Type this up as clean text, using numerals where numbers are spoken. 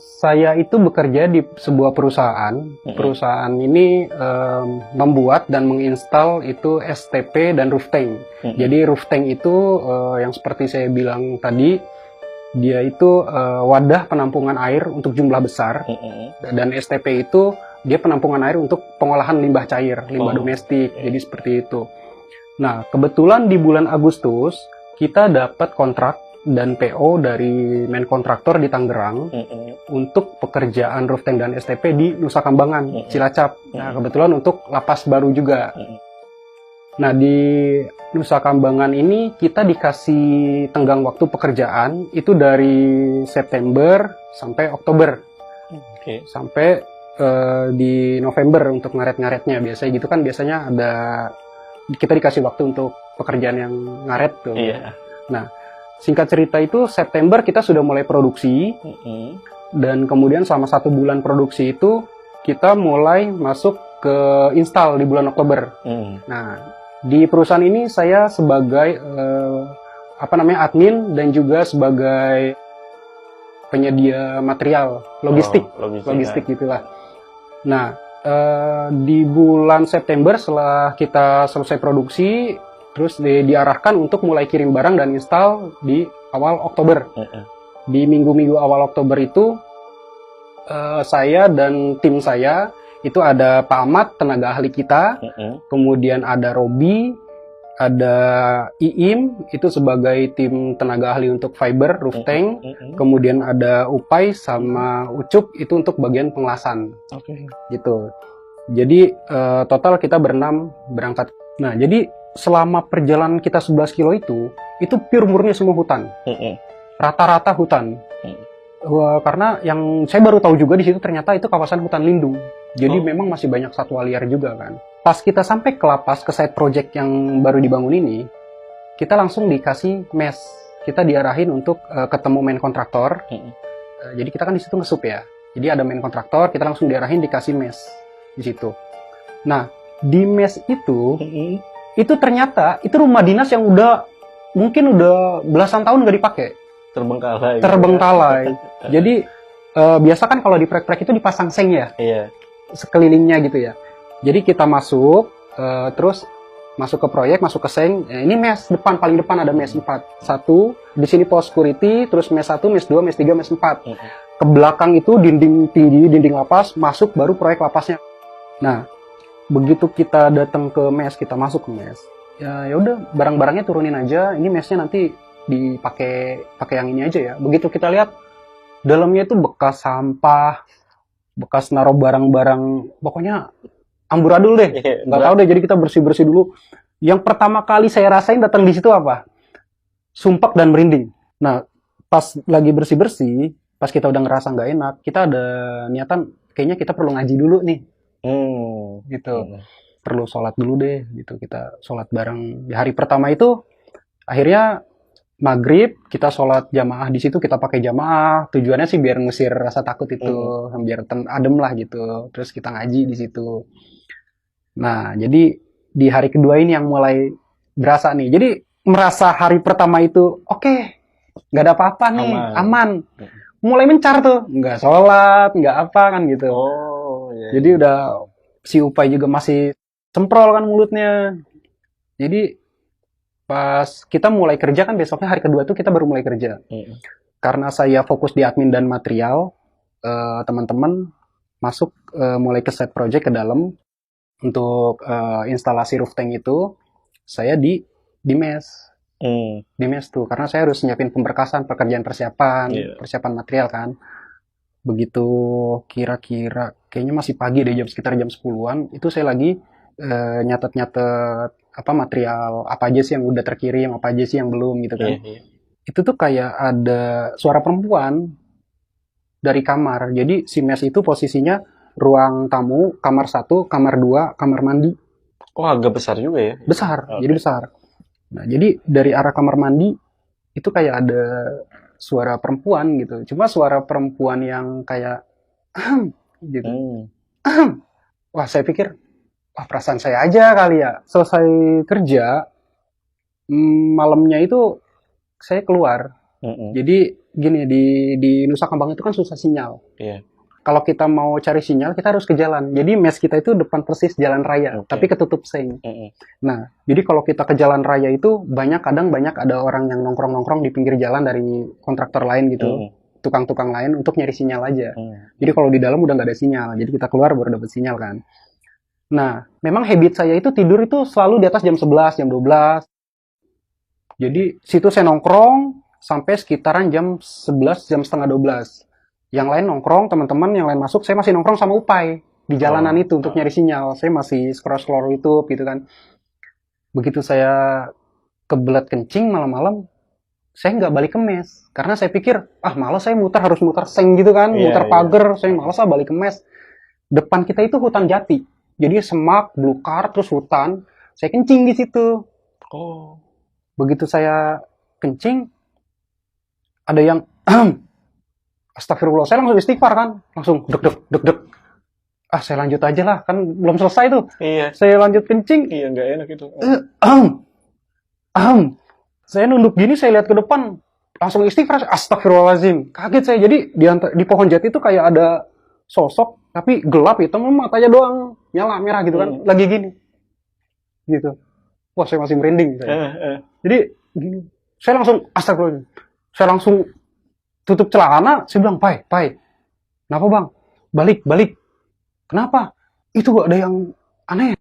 Saya itu bekerja di sebuah perusahaan. Perusahaan ini membuat dan menginstal itu STP dan roof tank. Jadi roof tank itu yang seperti saya bilang tadi, dia itu wadah penampungan air untuk jumlah besar. Dan STP itu dia penampungan air untuk pengolahan limbah cair, limbah domestik. Jadi seperti itu. Nah, kebetulan di bulan Agustus kita dapat kontrak dan PO dari main kontraktor di Tangerang untuk pekerjaan roof tank dan STP di Nusa Kambangan, Cilacap. Nah, kebetulan untuk lapas baru juga. Nah, di Nusa Kambangan ini kita dikasih tenggang waktu pekerjaan itu dari September sampai Oktober. Sampai di November untuk ngaret-ngaretnya. Biasanya gitu kan, biasanya ada kita dikasih waktu untuk pekerjaan yang ngaret tuh. Nah, singkat cerita itu September kita sudah mulai produksi, dan kemudian selama 1 bulan produksi itu kita mulai masuk ke install di bulan Oktober. Nah, di perusahaan ini saya sebagai admin dan juga sebagai penyedia material logistik gitulah. Nah, di bulan September setelah kita selesai produksi, terus diarahkan untuk mulai kirim barang dan install di awal Oktober. Di minggu-minggu awal Oktober itu, saya dan tim saya, itu ada Pak Ahmad, tenaga ahli kita, kemudian ada Robi, ada Iim, itu sebagai tim tenaga ahli untuk fiber, roof tank, kemudian ada Upai sama Ucup, itu untuk bagian pengelasan. Gitu. Jadi, total kita berenam berangkat. Nah, jadi selama perjalanan kita 11 kilo itu pure murni semua hutan. Rata-rata hutan. Karena yang saya baru tahu juga di situ ternyata itu kawasan hutan lindung. Jadi memang masih banyak satwa liar juga kan. Pas kita sampai ke lapas, ke site project yang baru dibangun ini, kita langsung dikasih mes. Kita diarahin untuk ketemu main kontraktor. Jadi kita kan di situ ngesup ya. Jadi ada main kontraktor, kita langsung diarahin dikasih mes di situ. Nah, di mes itu ternyata itu rumah dinas yang mungkin udah belasan tahun nggak dipakai. Terbengkalai. Jadi biasa kan kalau di proyek-proyek itu dipasang seng ya, sekelilingnya gitu ya. Jadi kita masuk, terus masuk ke proyek, masuk ke seng. Ini mes depan, paling depan ada mes 4. 1 di sini pos security, terus mes 1, mes 2, mes 3, mes 4. Ke belakang itu dinding tinggi, dinding lapas, masuk baru proyek lapasnya. Nah, begitu kita datang ke mes, kita masuk ke mes, ya udah barang-barangnya turunin aja. Ini mesnya nanti pakai yang ini aja ya. Begitu kita lihat dalamnya itu bekas sampah, bekas naruh barang-barang, pokoknya amburadul deh. Nggak tahu deh. Jadi kita bersih-bersih dulu. Yang pertama kali saya rasain datang di situ apa? Sumpek dan merinding. Nah, pas lagi bersih-bersih, pas kita udah ngerasa nggak enak, kita ada niatan kayaknya kita perlu ngaji dulu nih. Gitu. Perlu sholat dulu deh gitu. Kita sholat bareng. Di hari pertama itu akhirnya maghrib kita sholat jamaah di situ, kita pakai jamaah. Tujuannya sih biar ngusir rasa takut itu, biar adem lah gitu. Terus kita ngaji di situ. Nah, jadi di hari kedua ini yang mulai berasa nih. Jadi merasa hari pertama itu oke, nggak ada apa-apa nih, aman. Mulai mencar tuh, nggak sholat, nggak apa kan gitu. Jadi udah si Upai juga masih semprol kan mulutnya. Jadi pas kita mulai kerja kan besoknya hari kedua tuh kita baru mulai kerja. Karena saya fokus di admin dan material, teman-teman masuk mulai ke set project ke dalam untuk instalasi roof tank itu. Saya di mes. Di mes tuh karena saya harus nyiapin pemberkasan, pekerjaan persiapan material kan. Begitu kira-kira kayaknya masih pagi deh, sekitar jam 10-an, itu saya lagi nyatet-nyatet material apa aja sih yang udah terkirim, apa aja sih yang belum gitu kan. Itu tuh kayak ada suara perempuan dari kamar. Jadi si mes itu posisinya ruang tamu, kamar 1, kamar 2, kamar mandi. Agak besar juga ya? Besar, jadi besar. Nah, jadi dari arah kamar mandi itu kayak ada suara perempuan gitu. Cuma suara perempuan yang kayak gitu. Wah, saya pikir perasaan saya aja kali ya. Selesai kerja malamnya itu saya keluar Jadi gini, di Nusa Kambang itu kan susah sinyal. Iya. Kalau kita mau cari sinyal, kita harus ke jalan. Jadi mes kita itu depan persis jalan raya, tapi ketutup seng. Nah, jadi kalau kita ke jalan raya itu kadang banyak ada orang yang nongkrong-nongkrong di pinggir jalan dari kontraktor lain gitu, tukang-tukang lain untuk nyari sinyal aja. Jadi kalau di dalam udah nggak ada sinyal, jadi kita keluar baru dapat sinyal kan. Nah, memang habit saya itu tidur itu selalu di atas jam 11, jam 12. Jadi situ saya nongkrong sampai sekitaran jam 11, jam setengah 12. Yang lain nongkrong, teman-teman yang lain masuk, saya masih nongkrong sama Upai di jalanan itu untuk nyari sinyal. Saya masih scroll YouTube gitu kan. Begitu saya kebelet kencing malam-malam, saya nggak balik ke mes. Karena saya pikir, malas saya harus muter seng gitu kan, muter pagar, saya malas balik ke mes. Depan kita itu hutan jati. Jadi semak, belukar, terus hutan. Saya kencing di situ. Begitu saya kencing, ada yang astagfirullah, saya langsung istighfar kan, langsung deg. Saya lanjut aja lah, kan belum selesai tuh. Iya. Saya lanjut kencing. Iya, nggak enak itu. Saya nunduk gini, saya lihat ke depan, langsung istighfar, astagfirullahaladzim. Kaget saya, jadi di pohon jati itu kayak ada sosok, tapi gelap hitam, matanya doang nyala merah gitu kan, lagi gini. Gitu. Wah, saya masih merinding. Jadi gini, saya langsung astagfirullah. Saya langsung tutup celana, saya bilang, Pai, kenapa bang? Balik. Kenapa? Itu ada yang aneh.